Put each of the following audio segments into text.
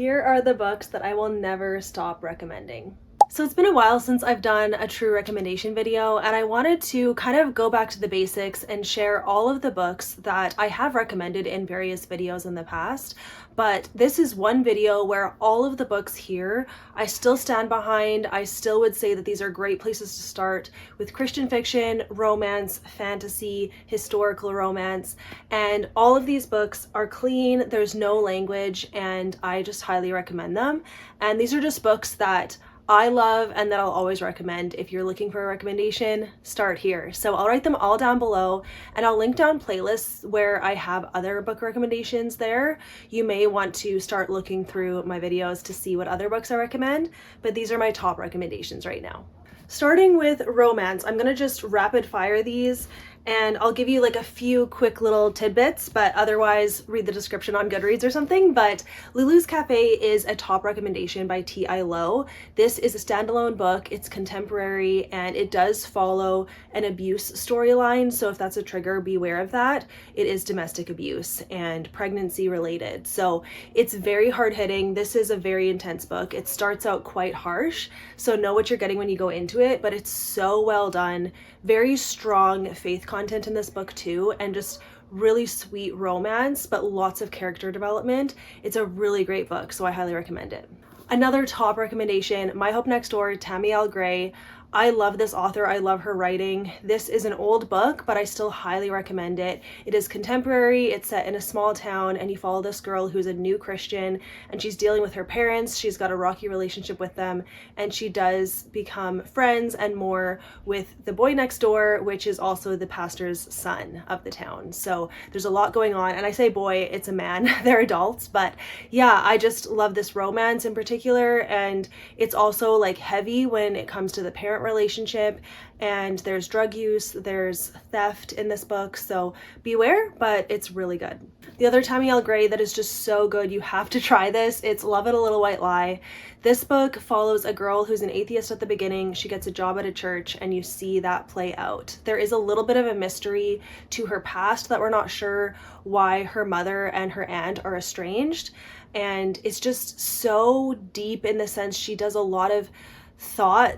Here are the books that I will never stop recommending. So it's been a while since I've done a true recommendation video, and I wanted to kind of go back to the basics and share all of the books that I have recommended in various videos in the past. But this is one video where all of the books here I still stand behind. I still would say that these are great places to start with Christian fiction, romance, fantasy, historical romance, and all of these books are clean, there's no language, and I just highly recommend them. And these are just books that I love and that I'll always recommend. If you're looking for a recommendation, start here. So I'll write them all down below, and I'll link down playlists where I have other book recommendations there. You may want to start looking through my videos to see what other books I recommend, but these are my top recommendations right now. Starting with romance, I'm gonna just rapid fire these, and I'll give you like a few quick little tidbits, but otherwise read the description on Goodreads or something. But Lulu's Cafe is a top recommendation by T.I. Lowe. This is a standalone book, it's contemporary, and it does follow an abuse storyline, so if that's a trigger, beware of that. It is domestic abuse and pregnancy related, so it's very hard-hitting. This is a very intense book. It starts out quite harsh, so know what you're getting when you go into it, but it's so well done. Very strong faith content in this book too, and just really sweet romance, but lots of character development. It's a really great book, so I highly recommend it. Another top recommendation, My Hope Next Door, Tammy Gray. I love this author. I love her writing. This is an old book, but I still highly recommend it. It is contemporary. It's set in a small town, and you follow this girl who's a new Christian, and she's dealing with her parents. She's got a rocky relationship with them, and she does become friends and more with the boy next door, which is also the pastor's son of the town. So there's a lot going on, and I say boy, it's a man. They're adults, but yeah, I just love this romance in particular, and it's also like heavy when it comes to the parent relationship, and there's drug use, there's theft in this book, so beware, but it's really good. The other Tammy Gray that is just so good, you have to try this, it's Love It a Little White Lie. This book follows a girl who's an atheist at the beginning. She gets a job at a church, and you see that play out. There is a little bit of a mystery to her past that we're not sure why her mother and her aunt are estranged, and it's just so deep in the sense she does a lot of thought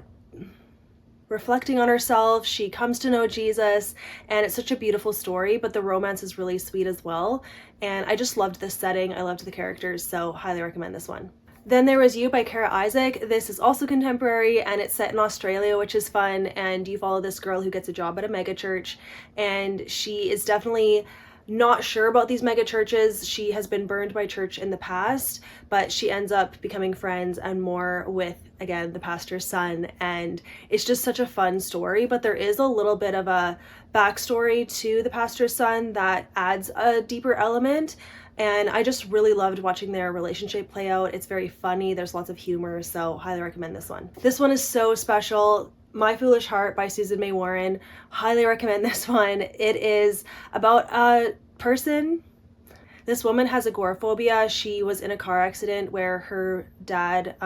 reflecting on herself. She comes to know Jesus, and it's such a beautiful story, but the romance is really sweet as well. And I just loved this setting. I loved the characters, so highly recommend this one. Then there was You by Kara Isaac. This is also contemporary, and it's set in Australia, which is fun, and you follow this girl who gets a job at a mega church, and she is definitely not sure about these mega churches. She has been burned by church in the past, but she ends up becoming friends and more with, again, the pastor's son, and it's just such a fun story. But there is a little bit of a backstory to the pastor's son that adds a deeper element, and I just really loved watching their relationship play out. It's very funny, there's lots of humor, so highly recommend this one. This one is so special. My Foolish Heart by Susan May Warren. Highly recommend this one. It is about a person. This woman has agoraphobia. She was in a car accident where her dad,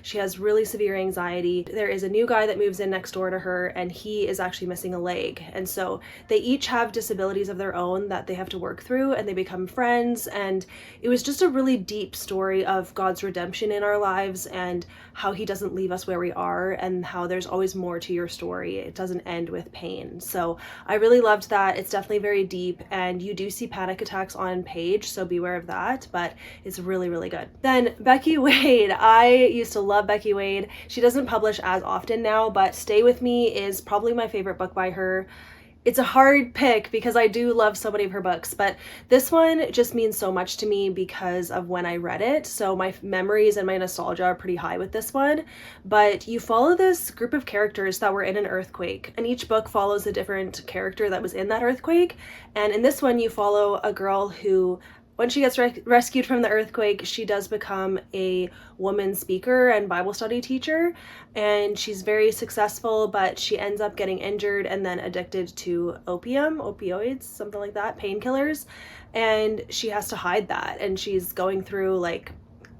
she has really severe anxiety. There is a new guy that moves in next door to her, and he is actually missing a leg. And so they each have disabilities of their own that they have to work through, and they become friends. And it was just a really deep story of God's redemption in our lives and how he doesn't leave us where we are, and how there's always more to your story. It doesn't end with pain. So I really loved that. It's definitely very deep, and you do see panic attacks on page, so beware of that, but it's really, really good. Then Becky Wade. I used to love Becky Wade. She doesn't publish as often now, but Stay With Me is probably my favorite book by her. It's a hard pick because I do love so many of her books, but this one just means so much to me because of when I read it. So my memories and my nostalgia are pretty high with this one. But you follow this group of characters that were in an earthquake, and each book follows a different character that was in that earthquake. And in this one, you follow a girl who, when she gets rescued from the earthquake, she does become a woman speaker and Bible study teacher, and she's very successful, but she ends up getting injured and then addicted to opioids, something like that, painkillers, and she has to hide that, and she's going through like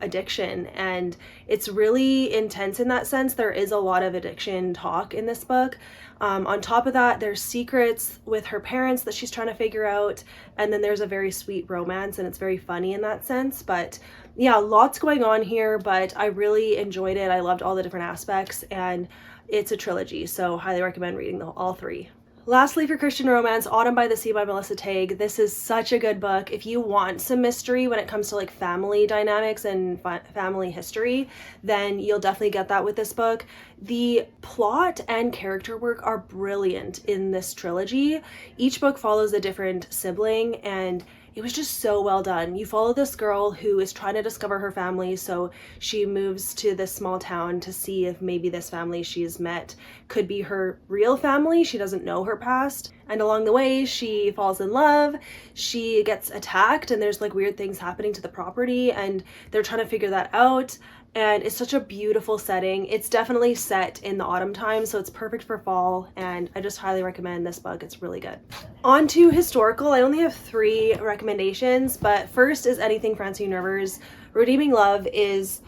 addiction, and it's really intense in that sense. There is a lot of addiction talk in this book. On top of that, there's secrets with her parents that she's trying to figure out, and then there's a very sweet romance, and it's very funny in that sense. But yeah, lots going on here, but I really enjoyed it. I loved all the different aspects, and it's a trilogy, so highly recommend reading all three. Lastly, for Christian romance, Autumn by the Sea by Melissa Tagg. This is such a good book. If you want some mystery when it comes to like family dynamics and family history, then you'll definitely get that with this book. The plot and character work are brilliant in this trilogy. Each book follows a different sibling, and it was just so well done. You follow this girl who is trying to discover her family, so she moves to this small town to see if maybe this family she's met could be her real family. She doesn't know her past. And along the way, she falls in love, she gets attacked, and there's like weird things happening to the property, and they're trying to figure that out. And it's such a beautiful setting. It's definitely set in the autumn time, so it's perfect for fall, and I just highly recommend this book. It's really good. On to historical. I only have 3 recommendations, but first is anything Francine Rivers. Redeeming Love is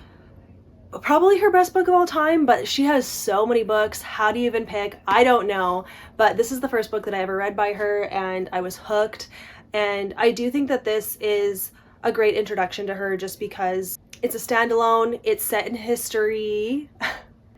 probably her best book of all time, but she has so many books. How do you even pick? I don't know, but this is the first book that I ever read by her, and I was hooked. And I do think that this is a great introduction to her just because it's a standalone, it's set in history.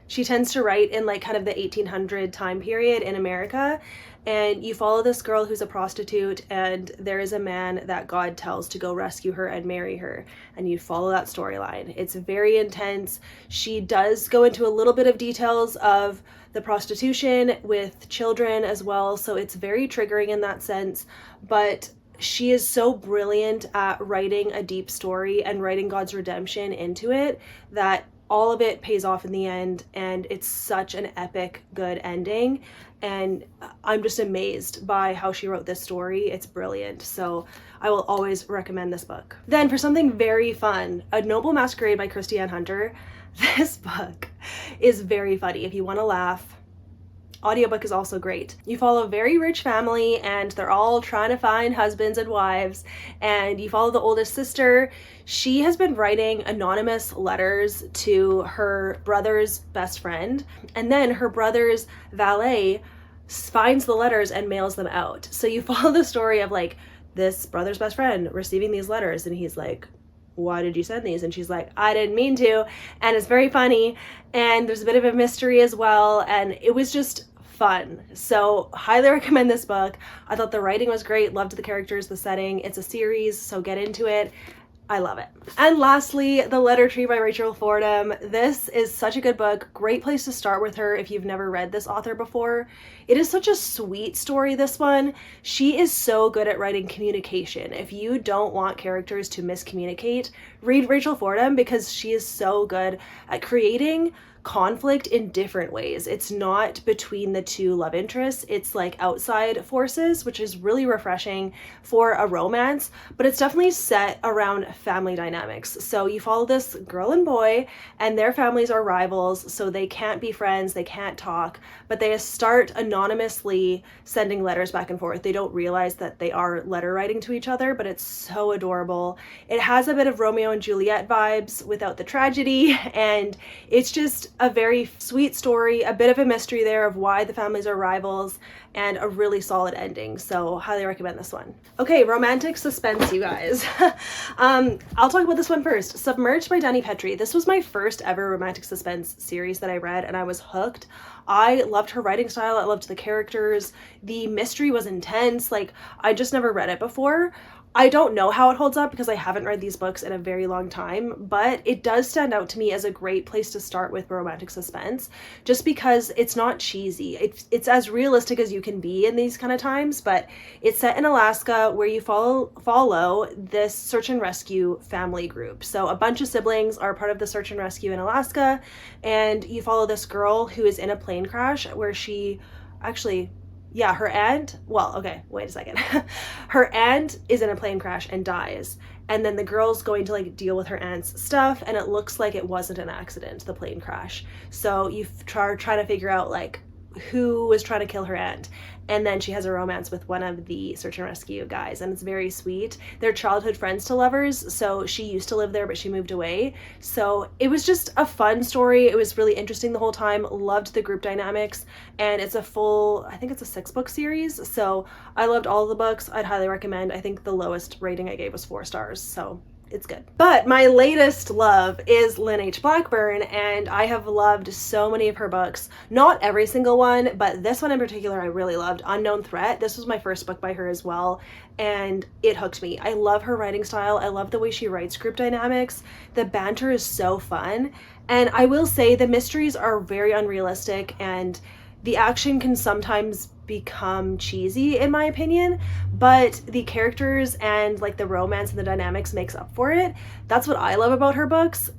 She tends to write in like kind of the 1800 time period in America, and you follow this girl who's a prostitute, and there is a man that God tells to go rescue her and marry her, and you follow that storyline. It's very intense. She does go into a little bit of details of the prostitution with children as well, so it's very triggering in that sense, but she is so brilliant at writing a deep story and writing God's redemption into it that all of it pays off in the end, and it's such an epic good ending, and I'm just amazed by how she wrote this story. It's brilliant, so I will always recommend this book. Then for something very fun, A Noble Masquerade by Kristi Ann Hunter. This book is very funny if you want to laugh. Audiobook is also great. You follow a very rich family, and they're all trying to find husbands and wives, and you follow the oldest sister. She has been writing anonymous letters to her brother's best friend, and then her brother's valet finds the letters and mails them out. So you follow the story of like this brother's best friend receiving these letters, and he's like, why did you send these? And she's like, I didn't mean to. And it's very funny, and there's a bit of a mystery as well, and it was just fun. So highly recommend this book. I thought the writing was great, loved the characters, the setting. It's a series, so get into it. I love it. And lastly, The Letter Tree by Rachel Fordham. This is such a good book. Great place to start with her if you've never read this author before. It is such a sweet story, this one. She is so good at writing communication. If you don't want characters to miscommunicate, read Rachel Fordham, because she is so good at creating conflict in different ways. It's not between the two love interests, it's like outside forces, which is really refreshing for a romance, but it's definitely set around family dynamics. So you follow this girl and boy, and their families are rivals, so they can't be friends, they can't talk, but they start anonymously sending letters back and forth. They don't realize that they are letter writing to each other, but it's so adorable. It has a bit of Romeo and Juliet vibes without the tragedy, and it's just a very sweet story, a bit of a mystery there of why the families are rivals, and a really solid ending. So highly recommend this one. Okay, romantic suspense, you guys. I'll talk about this one first. Submerged by Dani Pettrey. This was my first ever romantic suspense series that I read, and I was hooked. I loved her writing style. I loved the characters. The mystery was intense. Like, I just never read it before. I don't know how it holds up because I haven't read these books in a very long time, but it does stand out to me as a great place to start with romantic suspense, just because it's not cheesy. It's as realistic as you can be in these kind of times, but it's set in Alaska, where you follow this search and rescue family group. So a bunch of siblings are part of the search and rescue in Alaska, and you follow this girl who is in a plane crash where she actually... yeah, her aunt, well, okay, wait a second. Her aunt is in a plane crash and dies. And then the girl's going to like deal with her aunt's stuff, and it looks like it wasn't an accident, the plane crash. So you try to figure out like who was trying to kill her aunt. And then she has a romance with one of the search and rescue guys, and it's very sweet. They're childhood friends to lovers, so she used to live there, but she moved away. So it was just a fun story. It was really interesting the whole time. Loved the group dynamics, and it's a full, I think it's a 6-book series, so I loved all of the books. I'd highly recommend. I think the lowest rating I gave was 4 stars, so it's good. But my latest love is Lynn H. Blackburn, and I have loved so many of her books. Not every single one, but this one in particular I really loved. Unknown Threat. This was my first book by her as well, and it hooked me. I love her writing style. I love the way she writes group dynamics. The banter is so fun, and I will say the mysteries are very unrealistic, and the action can sometimes become cheesy in my opinion, but the characters and like the romance and the dynamics makes up for it. That's what I love about her books.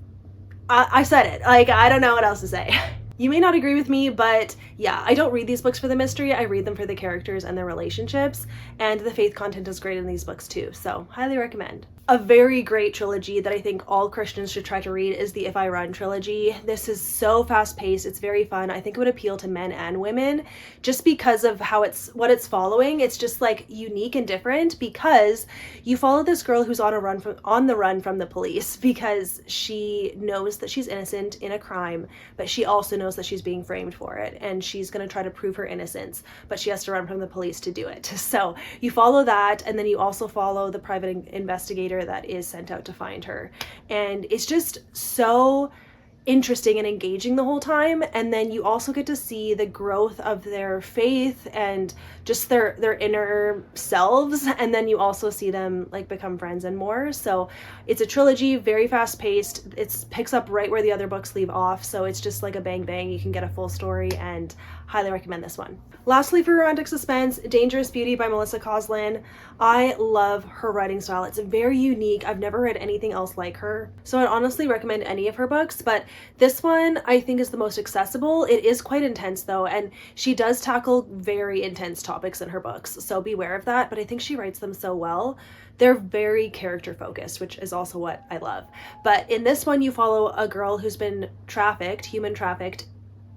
I said it, like, I don't know what else to say. You may not agree with me, but yeah, I don't read these books for the mystery. I read them for the characters and their relationships, and the faith content is great in these books too, so highly recommend. A very great trilogy that I think all Christians should try to read is the If I Run trilogy. This is so fast-paced, it's very fun. I think it would appeal to men and women just because of how what it's following. It's just like unique and different because you follow this girl who's on the run from the police because she knows that she's innocent in a crime, but she also knows that she's being framed for it, and she's going to try to prove her innocence, but she has to run from the police to do it. So you follow that, and then you also follow the private investigator that is sent out to find her, and it's just so interesting and engaging the whole time. And then you also get to see the growth of their faith and just their inner selves, and then you also see them like become friends and more. So it's a trilogy, very fast paced. It picks up right where the other books leave off, so it's just like a bang bang. You can get a full story, and highly recommend this one. Lastly, for romantic suspense, Dangerous Beauty by Melissa Coslin. I love her writing style. It's very unique. I've never read anything else like her, so I'd honestly recommend any of her books, but this one I think is the most accessible. It is quite intense though, and she does tackle very intense topics in her books, so beware of that, but I think she writes them so well. They're very character focused, which is also what I love. But in this one, you follow a girl who's been human trafficked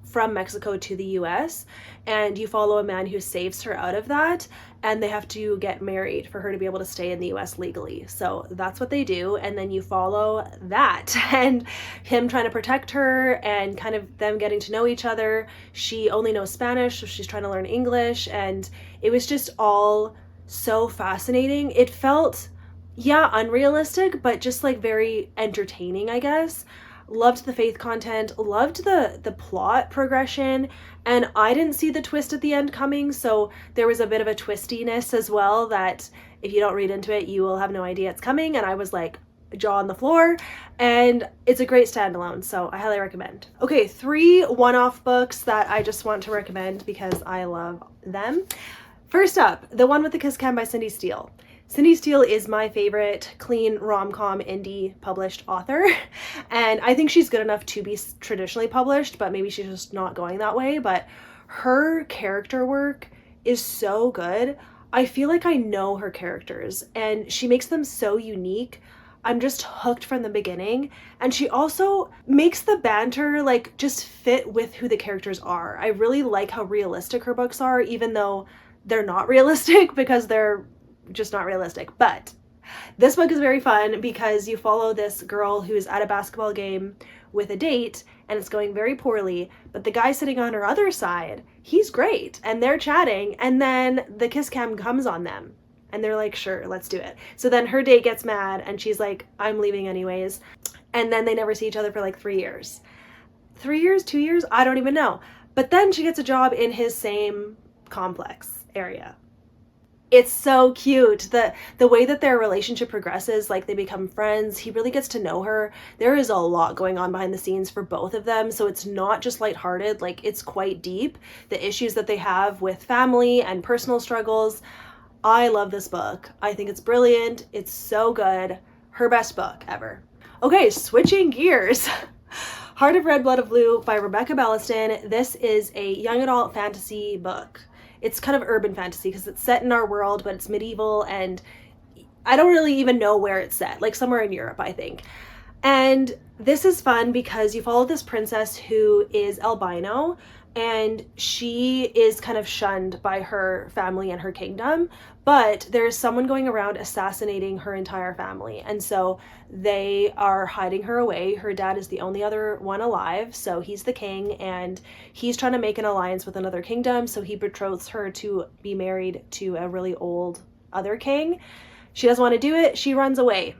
from Mexico to the US, and you follow a man who saves her out of that, and they have to get married for her to be able to stay in the US legally. So that's what they do, and then you follow that and him trying to protect her and kind of them getting to know each other. She only knows Spanish, so she's trying to learn English, and it was just all so fascinating. It felt, yeah, unrealistic, but just like very entertaining, I guess. Loved the faith content, loved the plot progression, and I didn't see the twist at the end coming, so there was a bit of a twistiness as well that if you don't read into it, you will have no idea it's coming, and I was like jaw on the floor, and it's a great standalone, so I highly recommend. Okay, 3 one-off books that I just want to recommend because I love them. First up, The One with the Kiss Cam by Cindy Steele. Cindy Steele is my favorite clean rom-com indie published author, and I think she's good enough to be traditionally published, but maybe she's just not going that way. But her character work is so good. I feel like I know her characters, and she makes them so unique. I'm just hooked from the beginning, and she also makes the banter like just fit with who the characters are. I really like how realistic her books are, even though they're not realistic because they're just not realistic. But this book is very fun because you follow this girl who's at a basketball game with a date, and it's going very poorly, but the guy sitting on her other side, he's great, and they're chatting, and then the kiss cam comes on them, and they're like, sure, let's do it. So then her date gets mad, and she's like, I'm leaving anyways, and then they never see each other for like 3 years. 3 years? 2 years? I don't even know. But then she gets a job in his same complex area. It's so cute. The way that their relationship progresses, like they become friends, he really gets to know her. There is a lot going on behind the scenes for both of them, so it's not just lighthearted, like it's quite deep. The issues that they have with family and personal struggles. I love this book. I think it's brilliant. It's so good. Her best book ever. Okay, switching gears. Heart of Red, Blood of Blue by Rebecca Belliston. This is a young adult fantasy book. It's kind of urban fantasy because it's set in our world, but it's medieval, and I don't really even know where it's set, like somewhere in Europe, I think. And this is fun because you follow this princess who is albino, and she is kind of shunned by her family and her kingdom, but there's someone going around assassinating her entire family, and so they are hiding her away. Her dad is the only other one alive, so he's the king, and he's trying to make an alliance with another kingdom, so he betroths her to be married to a really old other king. She doesn't want to do it. She runs away.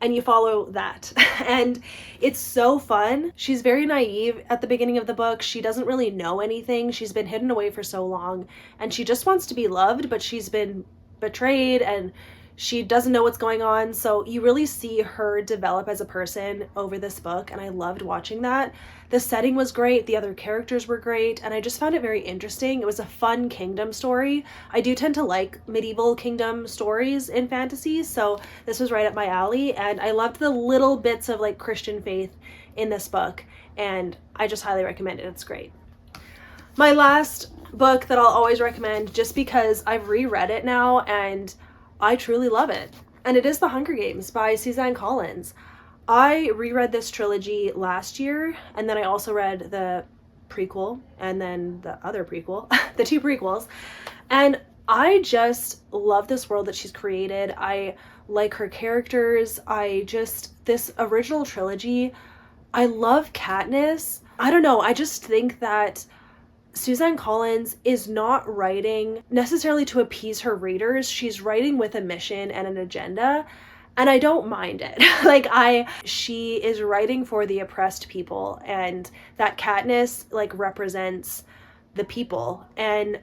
And you follow that. And it's so fun. She's very naive at the beginning of the book. She doesn't really know anything. She's been hidden away for so long, and she just wants to be loved, but she's been betrayed and she doesn't know what's going on. So you really see her develop as a person over this book, and I loved watching that. The setting was great, the other characters were great, and I just found it very interesting. It was a fun kingdom story. I do tend to like medieval kingdom stories in fantasy, so this was right up my alley, and I loved the little bits of like Christian faith in this book, and I just highly recommend it. It's great. My last book that I'll always recommend, just because I've reread it now and I truly love it, and it is The Hunger Games by Suzanne Collins. I reread this trilogy last year, and then I also read the prequel and then the other prequel, the two prequels, and I just love this world that she's created. I like her characters. This original trilogy, I love Katniss. I don't know, I just think that Suzanne Collins is not writing necessarily to appease her readers. She's writing with a mission and an agenda, and I don't mind it. She is writing for the oppressed people, and that Katniss like represents the people, and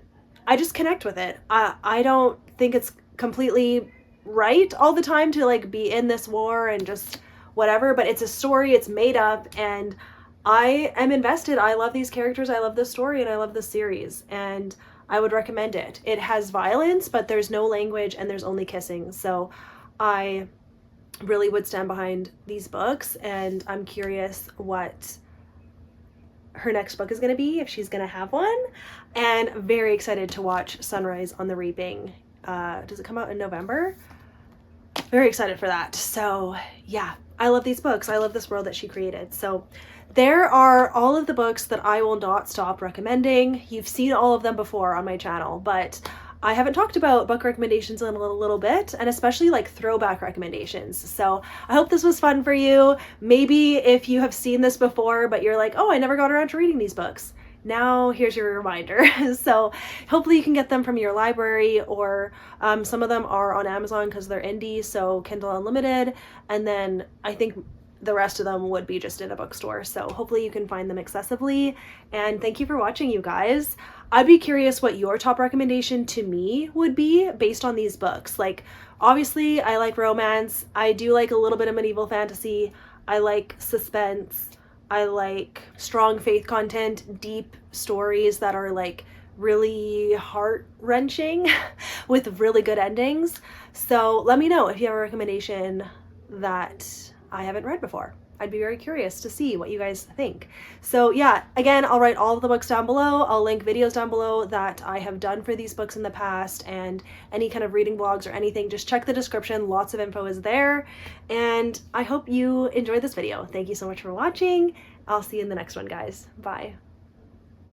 I just connect with it. I don't think it's completely right all the time to like be in this war and just whatever, but it's a story, it's made up, and I am invested. I love these characters, I love this story, and I love this series, and I would recommend it. It has violence, but there's no language and there's only kissing, so I really would stand behind these books, and I'm curious what her next book is going to be, if she's going to have one, and very excited to watch Sunrise on the Reaping. Does it come out in November? Very excited for that. So yeah, I love these books. I love this world that she created. So there are all of the books that I will not stop recommending. You've seen all of them before on my channel, but I haven't talked about book recommendations in a little bit, and especially like throwback recommendations. So I hope this was fun for you. Maybe if you have seen this before, but you're like, oh, I never got around to reading these books. Now here's your reminder. So hopefully you can get them from your library, or some of them are on Amazon because they're indie, so Kindle Unlimited, and then I think the rest of them would be just in a bookstore. So hopefully you can find them accessibly. And thank you for watching, you guys. I'd be curious what your top recommendation to me would be based on these books. Like, obviously I like romance. I do like a little bit of medieval fantasy. I like suspense. I like strong faith content, deep stories that are like really heart-wrenching with really good endings. So let me know if you have a recommendation that I haven't read before. I'd be very curious to see what you guys think. So yeah, again, I'll write all of the books down below. I'll link videos down below that I have done for these books in the past, and any kind of reading blogs or anything, just check the description. Lots of info is there, and I hope you enjoyed this video. Thank you so much for watching. I'll see you in the next one, guys. Bye.